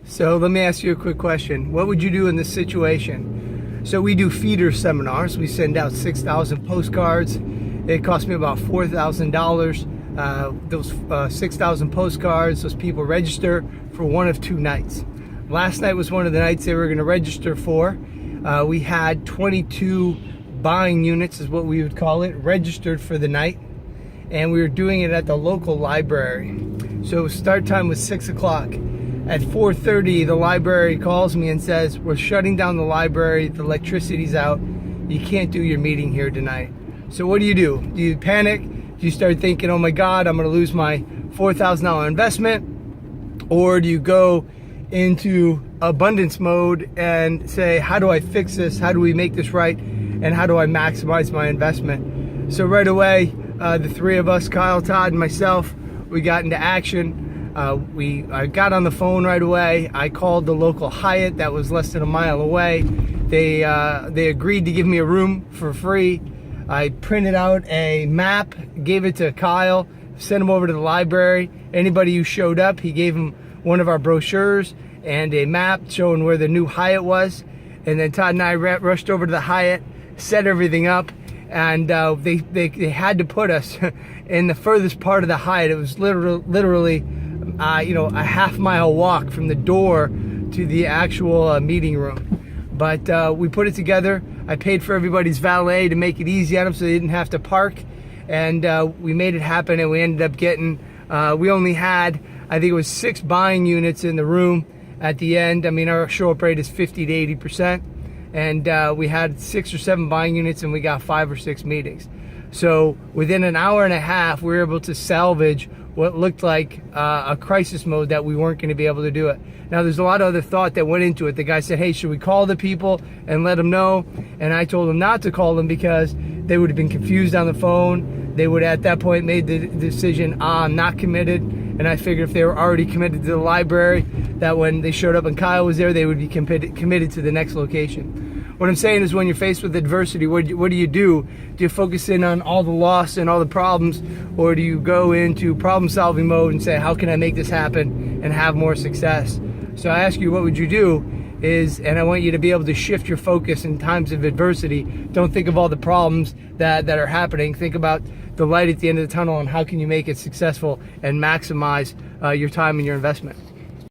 So let me ask you a quick question. What would you do in this situation? So we do feeder seminars. We send out 6,000 postcards. It cost me about $4,000. Those 6,000 postcards, those people register for one of two nights. Last night was one of the nights they were going to register for. We had 22 buying units, is what we would call it, registered for the night. And we were doing it at the local library. So start time was 6 o'clock. At 4:30, the library calls me and says, we're shutting down the library, the electricity's out, you can't do your meeting here tonight. So what do? Do you panic? Do you start thinking, oh my God, I'm gonna lose my $4,000 investment? Or do you go into abundance mode and say, how do I fix this? How do we make this right? And how do I maximize my investment? So right away, the three of us, Kyle, Todd, and myself, we got into action. I got on the phone right away. I called the local Hyatt that was less than a mile away. They agreed to give me a room for free. I printed out a map, gave it to Kyle, sent him over to the library. Anybody who showed up, he gave him one of our brochures and a map showing where the new Hyatt was. And then Todd and I rushed over to the Hyatt, set everything up, and they had to put us in the furthest part of the Hyatt. It was literally a half-mile walk from the door to the actual meeting room. But we put it together. I paid for everybody's valet to make it easy on them so they didn't have to park. And we made it happen, and we ended up getting, we only had, I think it was 6 buying units in the room at the end. I mean, our show-up rate is 50 to 80%. And we had 6 or 7 buying units, and we got 5 or 6 meetings. So within an hour and a half, we were able to salvage what looked like a crisis mode that we weren't going to be able to do it. Now, there's a lot of other thought that went into it. The guy said, hey, should we call the people and let them know? And I told him not to call them because they would have been confused on the phone. They would, at that point, made the decision, I'm not committed. And I figured if they were already committed to the library, that when they showed up and Kyle was there, they would be committed to the next location. What I'm saying is, when you're faced with adversity, what do you do? Do you focus in on all the loss and all the problems, or do you go into problem-solving mode and say, how can I make this happen and have more success? So I ask you, what would you do? And I want you to be able to shift your focus in times of adversity. Don't think of all the problems that are happening. Think about the light at the end of the tunnel and how can you make it successful and maximize your time and your investment.